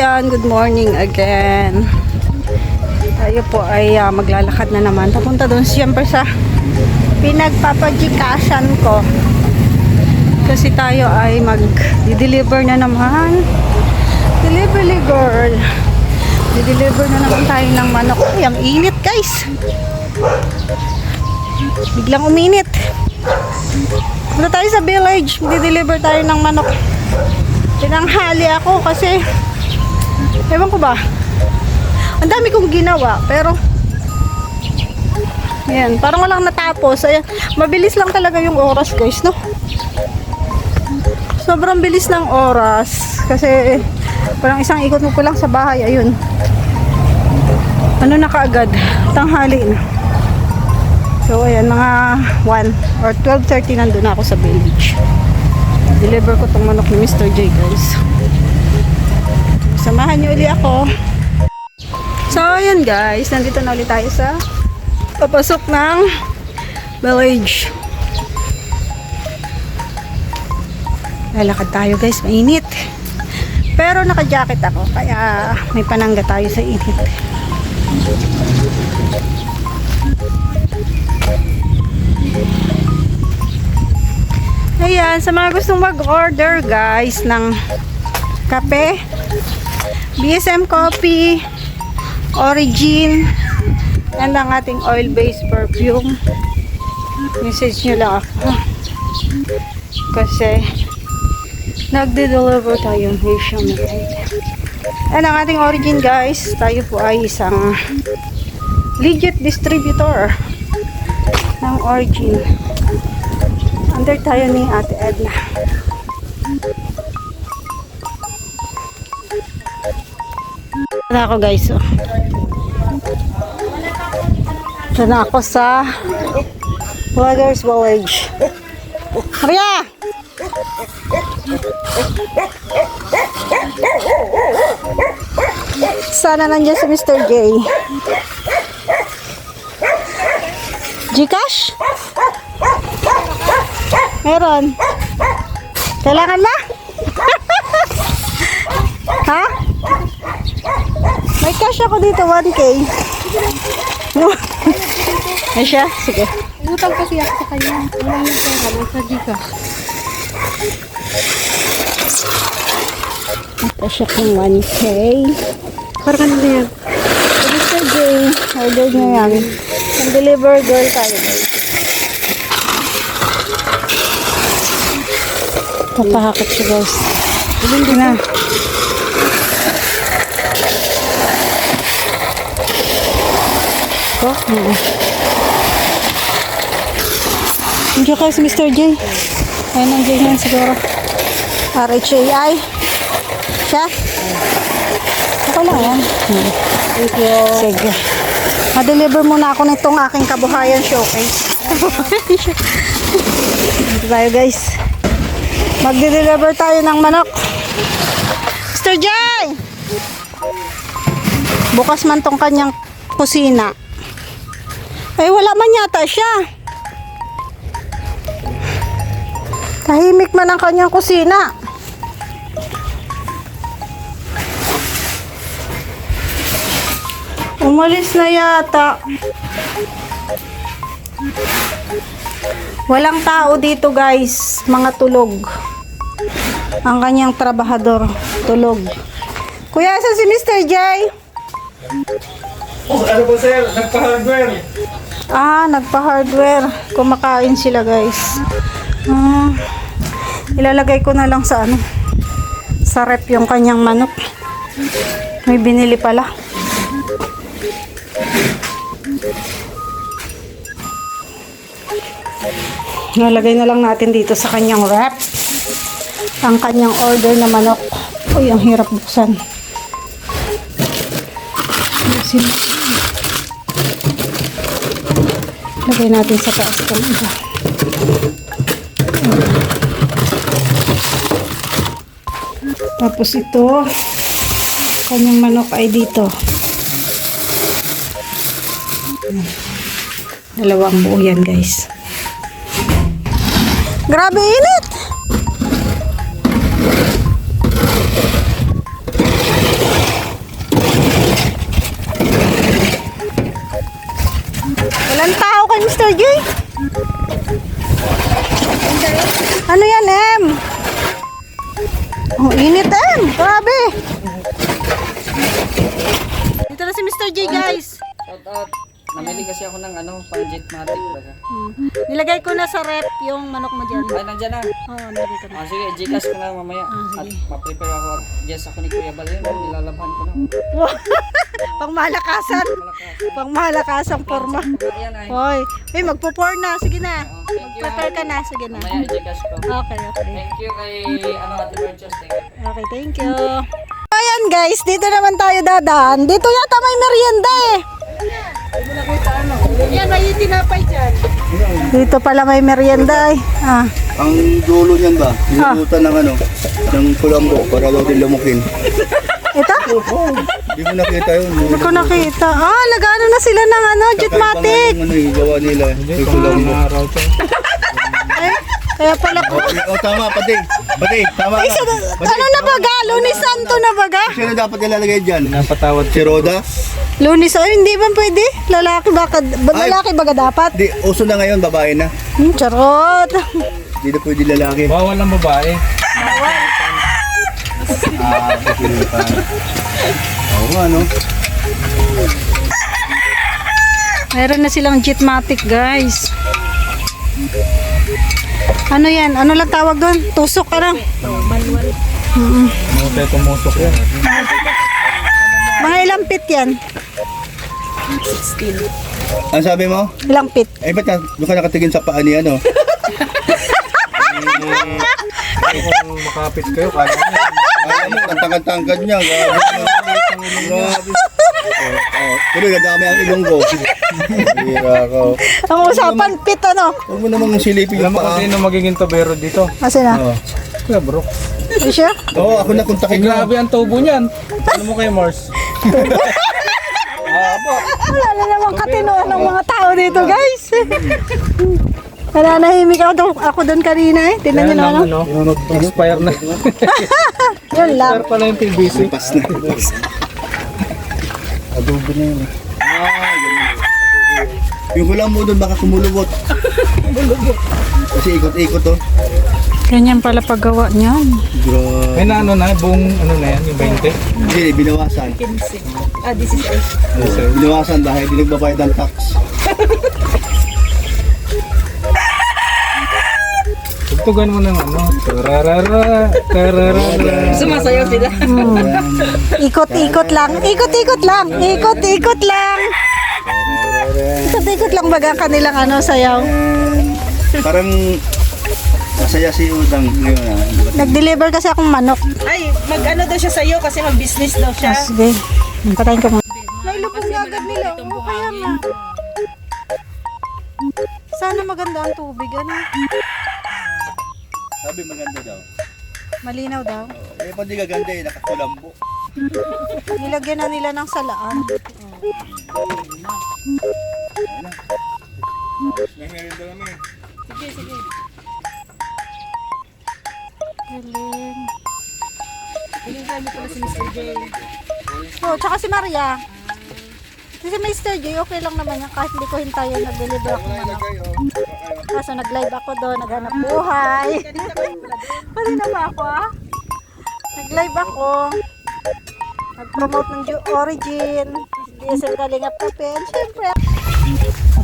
ayan, good morning again. Tayo po ay maglalakad na naman. Papunta doon siyempre sa pinagpapajikasan ko. Kasi tayo ay mag-deliver na naman. Delivery girl. Di-deliver na naman tayo ng manok. Ay, ang init guys. Biglang uminit. Punta tayo sa village. Di-deliver tayo ng manok. Tinanghali ako kasi ewan ko ba, ang dami kong ginawa pero ayan, parang walang natapos. Ayan, mabilis lang talaga yung oras guys, no? Sobrang bilis ng oras kasi parang isang ikot mo pa lang sa bahay, ayun, ano na kaagad, tanghali na. So ayan, mga 1 or 12:30 nandun na ako sa village. Deliver ko tong manok ni Mr. J guys. Samahan niyo ulit ako. So ayan guys, nandito na ulit tayo sa papasok ng village. Lalakad tayo guys, mainit. Pero naka-jacket ako kaya may panangga tayo sa init. Ayan, sa mga gustong mag-order guys ng kape, BSM Coffee, Origin, and ang ating oil-based perfume, message nyo lang ako. Kasi nagde-deliver tayo nationwide. And ang ating Origin guys, tayo po ay isang legit distributor ng Origin. Under tayo ni Ate Edna. Sana ako guys, oh. Sana ako sa Vloggers Village. Maria! Sana nandiyan si Mr. J. Gcash? Meron. Kailangan na? Ha? May cash ako dito, 1K. May siya? Sige. Utang kasi ako sa kanya. Wala yung pera mo sa Gcash. Ito siya kung 1K. Para kanina yan. Mr. J, order nyo yan. Ang deliver girl tayo guys. Papahakot siya guys. Hindi na. Oh, nandiyan kayo si Mr. J. Ay, nandiyan yan siguro. RHAI. Siya? Ako lang yan. Thank you. Sige. Ma-deliver muna ako nitong aking kabuhayan showcase. Dito tayo guys. Magde-deliver tayo ng manok. Mr. J! Bukas man tong kanyang kusina. Ay, wala man yata siya. Tahimik man ang kanyang kusina. Umalis na yata. Walang tao dito guys. Mga tulog. Ang kanyang trabahador. Tulog. Kuya, saan si Mr. J? Oh, ano po sir? Nagpa-hardware. Ah, nagpa-hardware. Kumakain sila guys. Ilalagay ko na lang sa ano, sa rep yung kanyang manok. May binili pala. Nalagay na lang natin dito sa kanyang rep ang kanyang order na manok. Uy, ang hirap buksan. Lagay natin sa taas ko. Tapos ito, kanyang manok ay dito. Dalawang buo yan guys. Grabe init! ako ng pang Jetmatic baga. Nilagay ko na sa rep yung manok mo dyan. Ay, nandiyan na. Oo, nilagay ko na. Sige, Gcash ko na mamaya. At ma-prepare ako. Yes, ako ni Kuya Bal yun. Nilalabhan ko na. Pangmalakasan. Pangmalakasang forma. Ayan ay. Hoy, magpo-pour na. Sige na. Thank you. Prepare ka na. Sige na. Mamaya, Gcash ko. Okay. Thank you kay Ate Virtues. Thank you. Okay, thank you. Ayan guys, dito naman tayo dadaan. Dito yata may merienda eh. Yan, may tinapay dyan. Dito pala may merienda eh. Ang dulo niyan ba? Nilutan ng ng kulambo para daw din lumukin. Ito? Hindi mo nakita yun. Hindi ko nakita. Nag-ano na sila ng Jetmatic. Gawa nila. Yung kulambo. Kaya pala po. Tama, pati, tama ka. Ano na baga? Lunis Santo na baga? Sino dapat nilalagay dyan? Napatawad si Roda? Lunis, hindi ba pwede? Lalaki baga dapat? Di, uso na ngayon, babae na. Charot. Hindi na pwede lalaki. Bawal ang babae. Oo nga, no? Meron na silang Jetmatic guys. Ano yan? Ano lang tawag doon? Tusok ka lang. Mga tayo tumusok yan. Mga ilang pit yan? Ang sabi mo? Ilang pit? Ba't doon ka nakatingin sa paa ni ano? Kung makapit kayo, kaya niya. Alam mo, ang tangkad-tangkad niya. Grabe. Tuloy, nadami ang ilonggo. Hira ko. Ang usapan pit ano? Huwag mo namang silipin Alam yung mo paa. kung sino magiging tobero dito? Kasi na? Kuya bro. Is siya? Oo, ako na kontakin mo. Grabe ang tubo niyan. Ano mo kay Mars? Wala na namang katinoan ng mga tao dito guys. Nananahimik ako doon kanina eh. Tingnan nyo na ano. Expire na. Yun lang. Expire pala yung PVC. Pas na. Adobo na yun. Yung kulang mo doon baka kumulubot. Kasi ikot-ikot to. Ganyan pala paggawa niyan. Grabe. May na buong na yan, yung 20. Hindi, binawasan. 16. Binawasan dahil hindi nagbabayad ng tax. Tugtugan mo ng tararara, tararara. Sumasayaw sila. Ikot-ikot lang. Ikot-ikot lang. Ikot-ikot lang. Ikot-ikot lang baga kanilang sayaw. Parang masaya si Udang ngayon. Nag-deliver kasi akong manok. Ay, mag-ano daw siya sa'yo kasi mag-business daw siya. Sige. Patayin ko muna. May lubog na agad nila. Kaya nga. Sana maganda ang tubig. Sabi maganda daw. Malinaw daw. Pag di gaganda nakakulambo. Nilagyan na nila ng salaan. Galing. Tsaka si Maria. Kasi Mr. J, okay lang naman yan. Kahit hindi ko hintayin, nag-deliver ako manok. Kaso nag-live ako doon, naghanap buhay. Pwede na ba ako Nag-live ako. Nag-promote ng Origin. DSL Kalingap Kapel. Siyempre.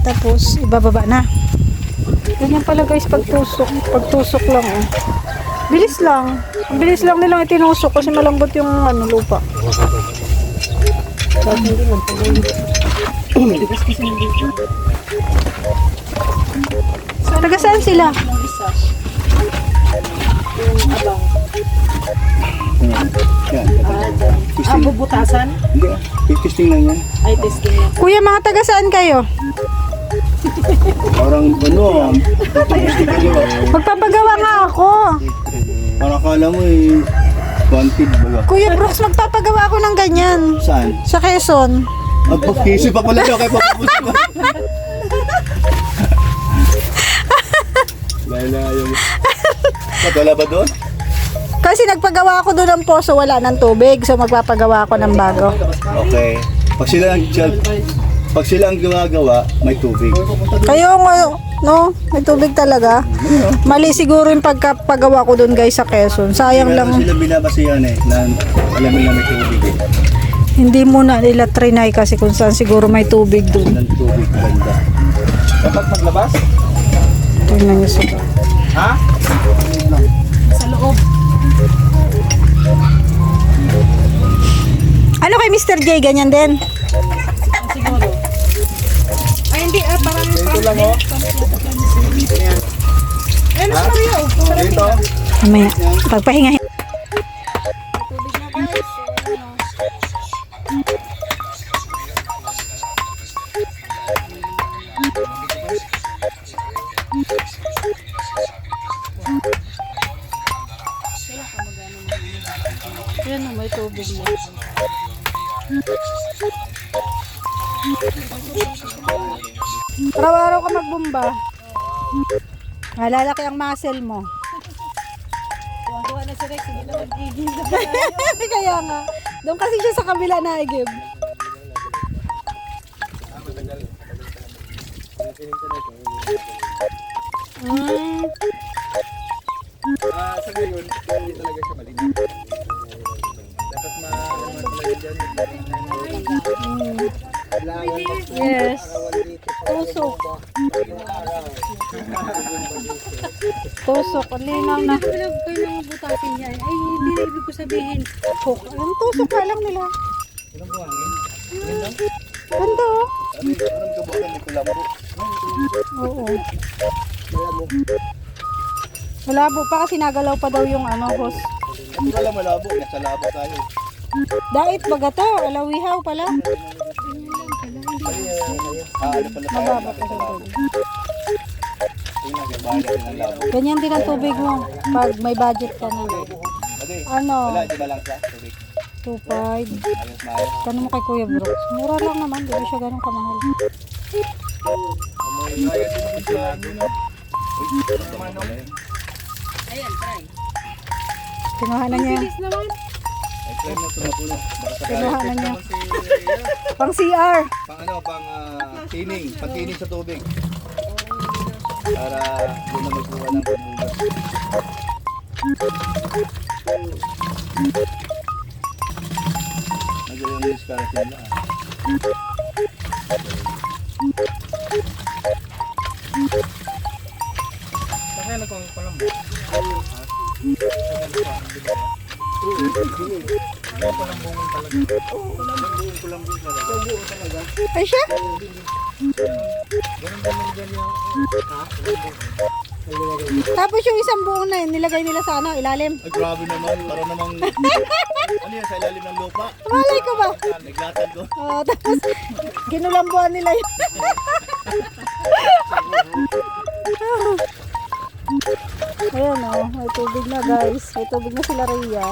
Tapos, ibababa na. Ganyan pala guys, pagtusok. Pagtusok lang Bilis lang. Ang bilis lang nilang itinusok kasi malambot yung lupa. Taga saan sila? Yan. Bubutasan? Hindi, testing lang yan. Ay, testing lang. Kuya, mga taga saan kayo? Parang testing kayo. Magpapagawa nga ako. Parang akala mo wanted baga. Kuya Brooks, magpapagawa ako ng ganyan. Saan? Sa Quezon. Magpapisi pa pala daw kay papabuti ko. Lalayo mo. Wala ba doon? Kasi nagpagawa ako doon ng poso, wala ng tubig. So magpapagawa ako ng bago. Okay. Pag sila ang gumagawa, may tubig. Kayo no, may tubig talaga. Mali siguro yung pagpagawa ko doon guys sa Quezon. Sayang lang. Sila binabasihan na alam nila may tubig. Hindi muna nila trinay kasi kung saan siguro may tubig dun. Ng tubig, ganda. Dapat maglabas? Tingnan nyo sa Ha? Sa loob. Ano kay Mr. J? Ganyan din? Siguro. Ay, hindi. Parang Dito lang oh. ano sa Mario? Dito. Mamaya. Pagpahinga. Yan may tubig mo. Araw-araw ka magbumba. Malalaki ang muscle mo. Tuwa na si Rex. Hindi na magiging. Kaya nga. Doon kasi siya sa kabila na igib. Mm. Sa ngayon, hindi talaga siya malinis. Dapat ma-malayo dyan. Yes. Tusok. Tusok. Ang linaw na. Kailangan butasin niya. Ay, hindi na ibig ko sabihin. Ang tusok ka lang nila. Ilang buhangin? Ganda oh. Anong kabukan ni Kulambo? Oo. Malabo pa kasi nagalaw pa daw yung host. Hindi wala malabo, nasa labo tayo. Dait baga to. Alawihaw pala. Ano pala tayo? Mababa pa sa tubig. Tingnan, may bahay natin ang labo. Ganyan din ang tubig mo. Pag may budget ka na. Ate, Ano? wala, di ba lang sa tubig? 2.5. Ayos na ayos. Tanong mo kay Kuya Brooks. Mura lang naman. Di ba siya ganun kamahal? Ayan, try. Kinuha na niya. Bilis naman. Ay, try mo ito na puno. Baka sa Kinuha na niya. Si... Pang CR. pang tining, pagtining sa tubig. Para doon na magkuha ng pagbugas. Nagyan yung discard nila. Kasi nagkong Kulambo. Ay siya? Tapos yung isang buong na yun, nilagay nila sa ilalim. Ay, grabe naman. Para namang... ano yan, sa ilalim ng lupa? Malay ko ba? Naglatag ko. Tapos kinulambuan nila yun. Ayan o, may tubig na guys. May tubig na sila Rhea.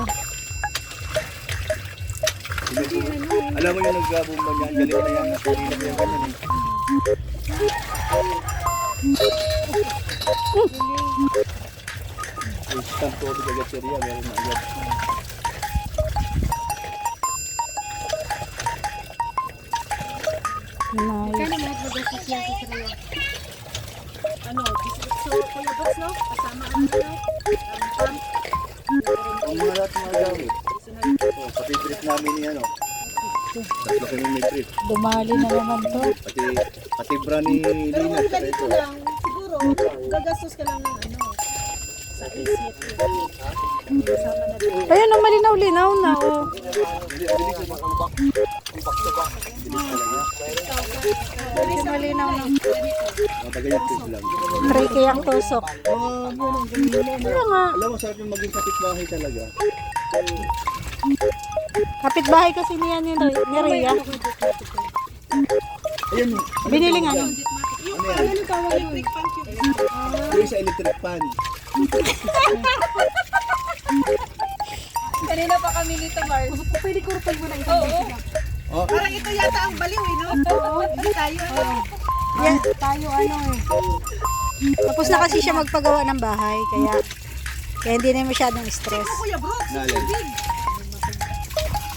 Alam mo yung nagbabumba niyan, galing na yan. Kanina mo yung ganyan eh. Instant tubig agad si Ria, meron na agad. Nice. Kaya naman mag-assist yan sa Saraya. Ano, so Kuya Box, no? Kasama ang ano? Ang pump. Ang mga lahat mga gamit. Pati trip namin ni ano. Tatlo kami may trip. Dumali na naman to. Pati bra ni Pero Lina. kung ganito lang, siguro, gagastos ka lang ng ano, sa isip. Kasama na din. Ayun o, malinaw-linaw na o. Malinaw na. Matagal yung trip lang. Tricky ang tusok. Ano nga? Alam mo, sarap yung maging kapitbahay talaga. Kapitbahay kasi niya ni Rhea. Ayun. Biniling ano? Ano yan? Ano tawag yun? Yung sa electric fan. Kanina pa kami nito, Mars. Pwede ko rupal mo na ito. Oo. Oh, Parang ito yata ang baliw, eh, no? Oo. Hindi tayo, ano? Yan, tayo ano eh. Tapos na kasi siya magpagawa ng bahay, kaya hindi na masyadong stress. Kuya Brooks, Nalin.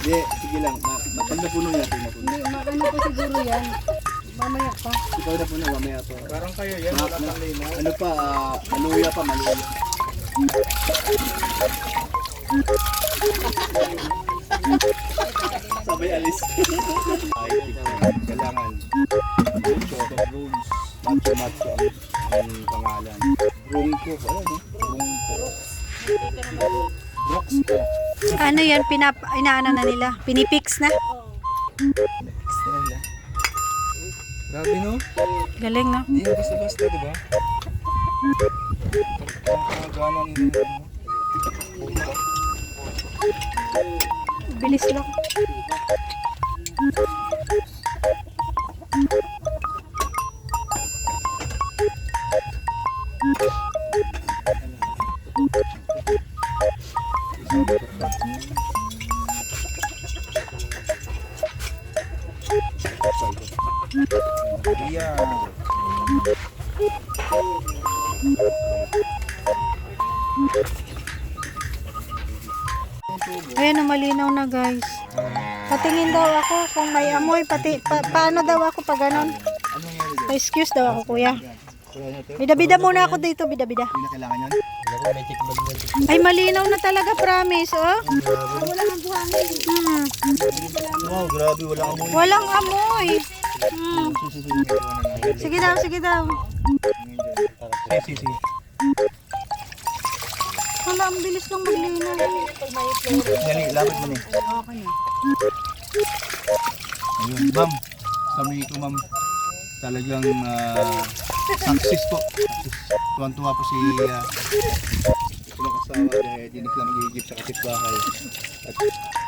Hindi, sige lang. Pag napuno natin napuno. Hindi, ano pa siguro yan. Mamaya pa. Ikaw na puno, mamaya pa. Parang kayo yan, wala pang linaw. Ano pa, maluya pa, maluya. Sabi May alis. Ay, kailangan. Macho, rules. Macho ang pangalan. Room ko. Ano, no? Room ko. Brooks ko. Ano yan? Inaano na nila? Pinipix na? Grabe no? Galing, no? Hindi yung basta-basta, di ba? Pagkakaganan nila. Bilis lang. Yeah. Ayan, na malinaw na guys. Patingin daw ako kung may amoy. Paano daw ako pag ganon? Pa-excuse daw ako, kuya. Bida-bida muna ako dito, bida-bida. Hindi na kailangan yan. Ay, malinaw na talaga, promise, oh. Wow, grabe, wala amoy. Walang amoy. Sige daw, sige daw. Sige. Wala, ang bilis lang maglinaw. Dali, lapit mo na. Ayun, ma'am. Sabi ko, ma'am. Talagang success po. Tuwan-tuwa po si ilang asawa dahil hindi sila mag-iigip sa kapitbahay. At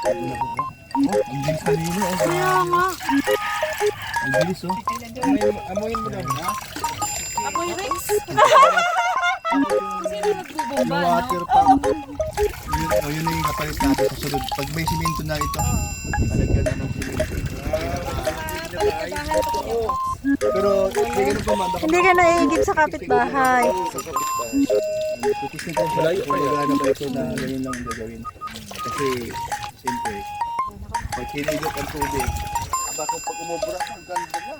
ano na po. Oh, ang bilis kanina. Kaya nga. Ang bilis, oh. Amoyin mo lang, ha? Apoy Rex. Sino nagbubomba, Yung no? water pump. Yun na yung kapalit natin sa sunod. Pag may simento na ito, talagyan na ng simento. Pero, hindi ganun po, ma'am. Hindi ka naiigib sa kapitbahay. Sa kapitbahay. Tutis na po siya. Kung nagana ba ito na ganyan lang ang gagawin. Kasi, siyempre, pag kinigit ang tubig, baka pag umubra, ang ganda na.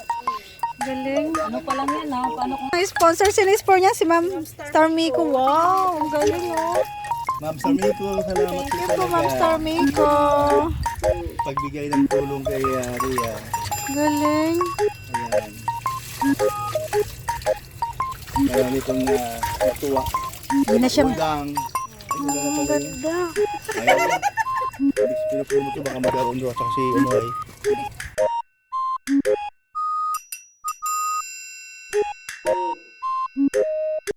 Galing. Ano pa lang yan, ha? Paano kung Ang sponsor, sinispor niya si Ma'am Starmico. Wow, ang galing, oh. Ma'am Sarmico, salamat Thank po you po, Ma'am talaga. Starmico. Pagbigay ng tulong kay Rhea. Galing. Ayan. Marami pong natuwa. Hindi na siya. Udang. Ay, wala na Ang pala yun. ganda. Ayaw. Pinapuro mo ito, baka magkaroon doon. Kasi ano ay.